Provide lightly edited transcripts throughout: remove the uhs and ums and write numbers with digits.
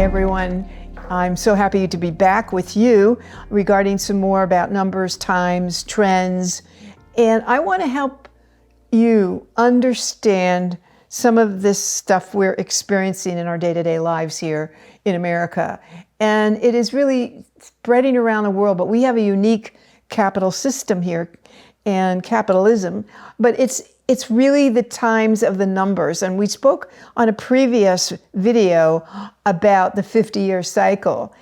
everyone. I'm so happy to be back with you regarding some more about numbers, times, trends, and I want to help you understand some of this stuff we're experiencing in our day-to-day lives here in America. And it is really spreading around the world, but we have a unique capital system here and capitalism, but it's really the times of the numbers. And we spoke on a previous video about the 50-year cycle.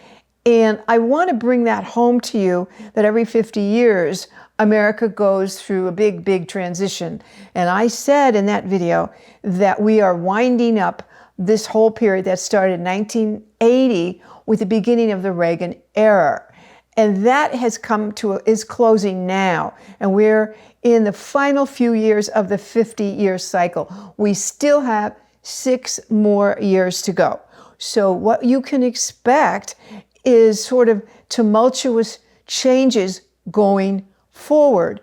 And I want to bring that home to you that every 50 years, America goes through a big, big transition. And I said in that video that we are winding up this whole period that started in 1980 with the beginning of the Reagan era. And that is closing now. And we're in the final few years of the 50-year cycle. We still have 6 more years to go. So what you can expect is sort of tumultuous changes going forward.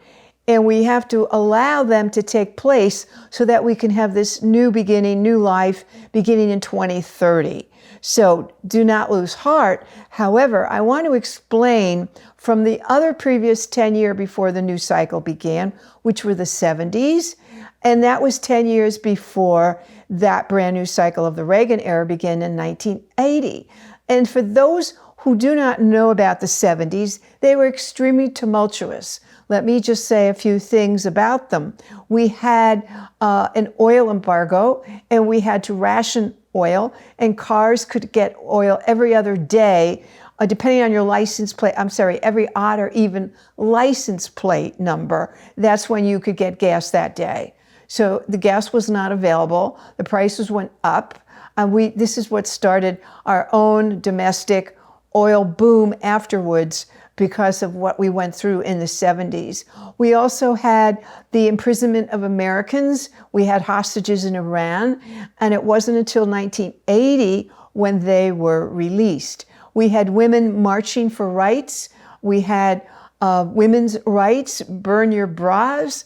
And we have to allow them to take place so that we can have this new beginning, new life beginning in 2030. So do not lose heart. However, I want to explain from the other previous 10 years before the new cycle began, which were the 70s, and that was 10 years before that brand new cycle of the Reagan era began in 1980. And for those who do not know about the 70s, they were extremely tumultuous. Let me just say a few things about them. We had an oil embargo, and we had to ration oil, and cars could get oil every other day, depending on your license plate. Every odd or even license plate number. That's when you could get gas that day. So the gas was not available. The prices went up. This is what started our own domestic oil boom afterwards because of what we went through in the 70s. We also had the imprisonment of Americans. We had hostages in Iran, and it wasn't until 1980 when they were released. We had women marching for rights. We had women's rights, burn your bras.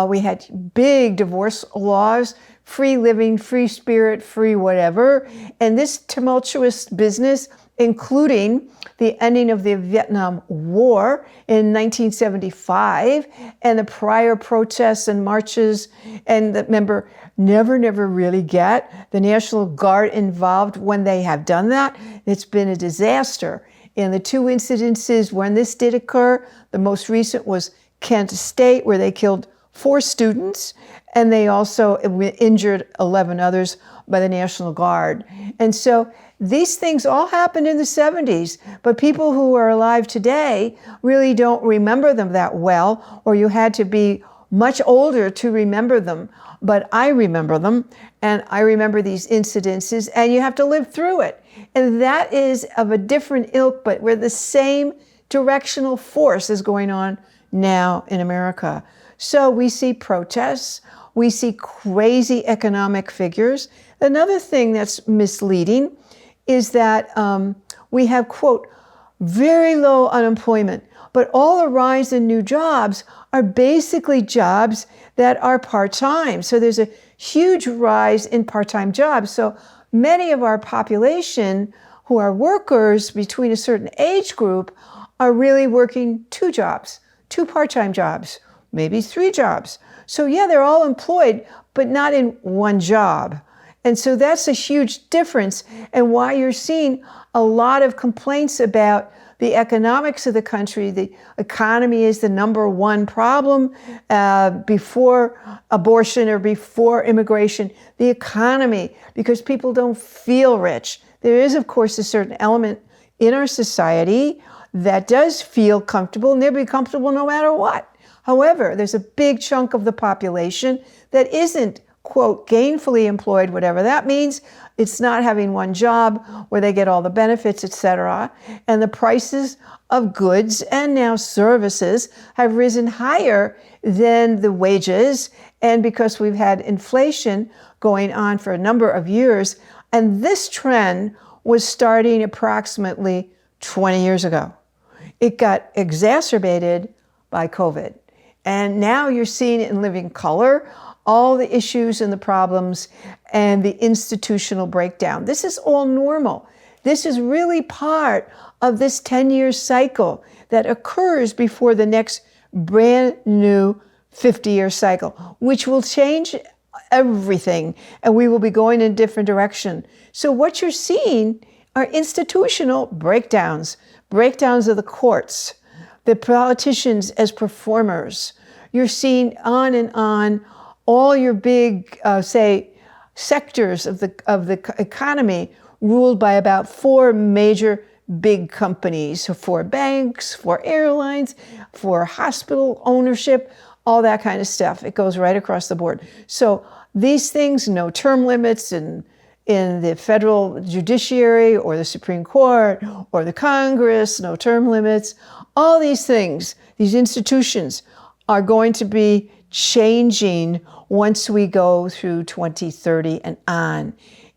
We had big divorce laws, free living, free spirit, free whatever. And this tumultuous business, including the ending of the Vietnam War in 1975 and the prior protests and marches. And remember, never really get the National Guard involved when they have done that. It's been a disaster. And the 2 incidences when this did occur, the most recent was Kent State, where they killed 4 students, and they also injured 11 others by the National Guard. And so these things all happened in the 70s, but people who are alive today really don't remember them that well, or you had to be much older to remember them. But I remember them, and I remember these incidences, and you have to live through it. And that is of a different ilk, but where the same directional force is going on now in America. So we see protests, we see crazy economic figures. Another thing that's misleading is that we have, quote, very low unemployment, but all the rise in new jobs are basically jobs that are part-time. So there's a huge rise in part-time jobs. So many of our population who are workers between a certain age group are really working 2 jobs, 2 part-time jobs, maybe 3 jobs. So yeah, they're all employed, but not in 1 job. And so that's a huge difference, and why you're seeing a lot of complaints about the economics of the country. The economy is the number 1 problem before abortion or before immigration. The economy, because people don't feel rich. There is, of course, a certain element in our society that does feel comfortable, and they'll be comfortable no matter what. However, there's a big chunk of the population that isn't, quote, gainfully employed, whatever that means. It's not having 1 job where they get all the benefits, etc. And the prices of goods and now services have risen higher than the wages. And because we've had inflation going on for a number of years, and this trend was starting approximately 20 years ago. It got exacerbated by COVID. And now you're seeing it in living color, all the issues and the problems and the institutional breakdown. This is all normal. This is really part of this 10-year cycle that occurs before the next brand new 50-year cycle, which will change everything, and we will be going in a different direction. So what you're seeing are institutional breakdowns of the courts, the politicians as performers. You're seeing on and on all your big, sectors of the economy ruled by about 4 major big companies, 4 banks, 4 airlines, 4 hospital ownership, all that kind of stuff. It goes right across the board. So these things, no term limits in the federal judiciary or the Supreme Court or the Congress, no term limits. All these things, these institutions are going to be changing once we go through 2030 and on.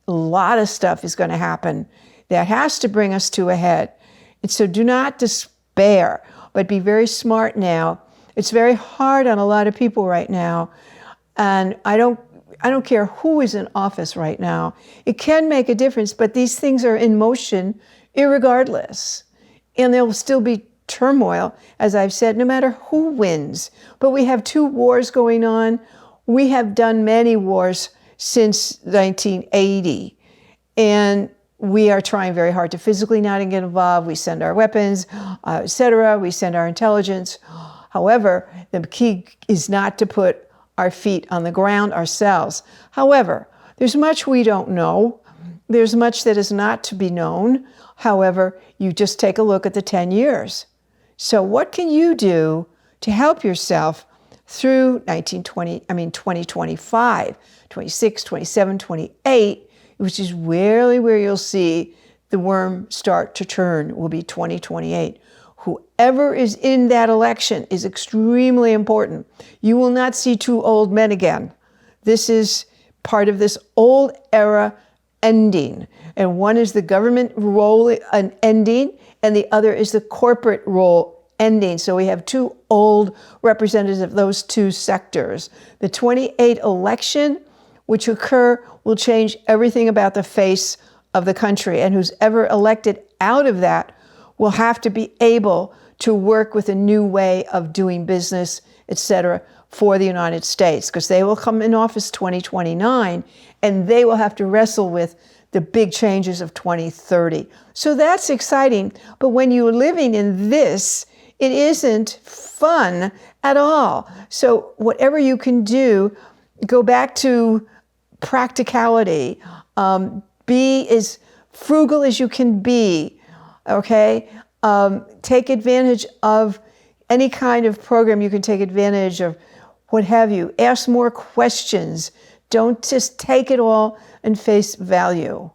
A lot of stuff is going to happen that has to bring us to a head. And so do not despair, but be very smart now. It's very hard on a lot of people right now. And I don't care who is in office right now. It can make a difference, but these things are in motion irregardless. And there will still be turmoil, as I've said, no matter who wins. But we have 2 wars going on. We have done many wars since 1980. And we are trying very hard to physically not get involved. We send our weapons, etc. We send our intelligence. However, the key is not to put our feet on the ground ourselves. However, there's much we don't know. There's much that is not to be known. However, you just take a look at the 10 years. So what can you do to help yourself through 2025, 26, 27, 28, which is really where you'll see the worm start to turn, will be 2028. Whoever is in that election is extremely important. You will not see 2 old men again. This is part of this old era ending. And one is the government role ending, and the other is the corporate role ending. So we have 2 old representatives of those 2 sectors. The 28 election, which occur, will change everything about the face of the country. And who's ever elected out of that will have to be able to work with a new way of doing business, etc., for the United States, because they will come in office 2029, and they will have to wrestle with the big changes of 2030. So that's exciting. But when you're living in this, it isn't fun at all. So whatever you can do, go back to practicality. Be as frugal as you can be, okay? Take advantage of any kind of program you can take advantage of, what have you. Ask more questions. Don't just take it all and face value.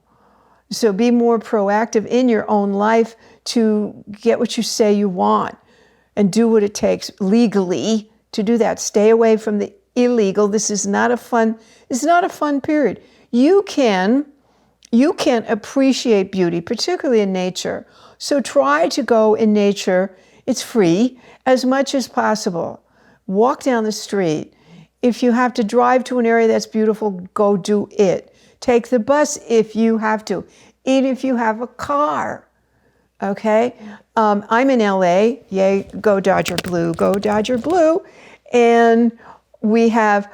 So be more proactive in your own life to get what you say you want and do what it takes legally to do that. Stay away from the illegal. This is not a fun period. You can appreciate beauty, particularly in nature. So try to go in nature. It's free as much as possible. Walk down the street. If you have to drive to an area that's beautiful, go do it. Take the bus if you have to, even if you have a car. Okay? I'm in LA. Yay, go Dodger Blue, go Dodger Blue. And we have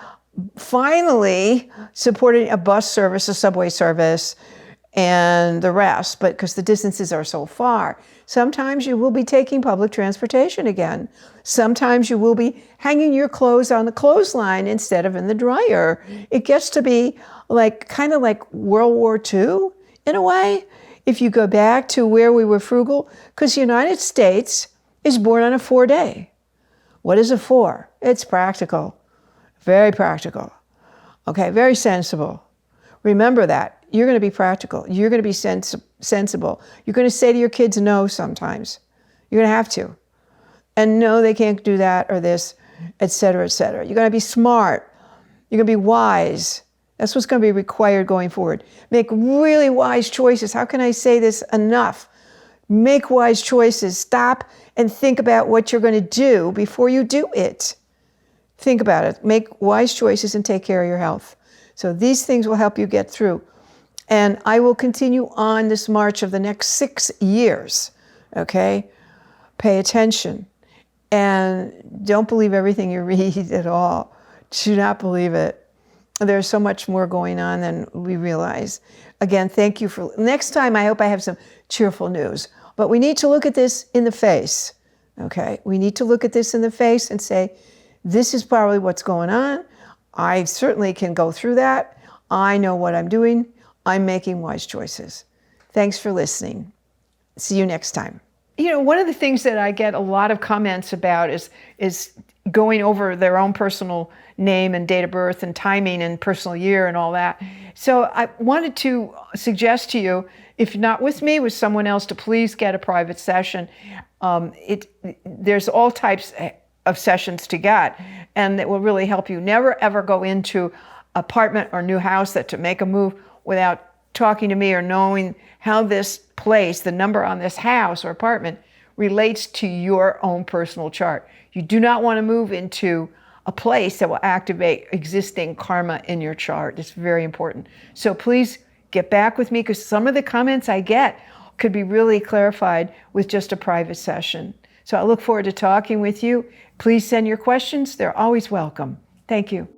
finally supported a bus service, a subway service, and the rest, but because the distances are so far. Sometimes you will be taking public transportation again. Sometimes you will be hanging your clothes on the clothesline instead of in the dryer. It gets to be kind of like World War II in a way, if you go back to where we were frugal, because the United States is born on a 4-day. What is a 4? It's practical, very practical. Okay, very sensible. Remember that. You're going to be practical. You're going to be sensible. You're going to say to your kids no sometimes. You're going to have to. And no, they can't do that or this, et cetera, et cetera. You're going to be smart. You're going to be wise. That's what's going to be required going forward. Make really wise choices. How can I say this enough? Make wise choices. Stop and think about what you're going to do before you do it. Think about it. Make wise choices and take care of your health. So these things will help you get through. And I will continue on this march of the next 6 years, okay? Pay attention. And don't believe everything you read at all. Do not believe it. There's so much more going on than we realize. Again, thank you for, next time I hope I have some cheerful news. But we need to look at this in the face, okay? We need to look at this in the face and say, this is probably what's going on. I certainly can go through that. I know what I'm doing. I'm making wise choices. Thanks for listening. See you next time. You know, one of the things that I get a lot of comments about is going over their own personal name and date of birth and timing and personal year and all that. So I wanted to suggest to you, if not with me, with someone else, to please get a private session. There's all types of sessions to get, and it will really help you. Never ever go into apartment or new house to make a move without talking to me or knowing how this place, the number on this house or apartment, relates to your own personal chart. You do not want to move into a place that will activate existing karma in your chart. It's very important. So please get back with me, because some of the comments I get could be really clarified with just a private session. So I look forward to talking with you. Please send your questions. They're always welcome. Thank you.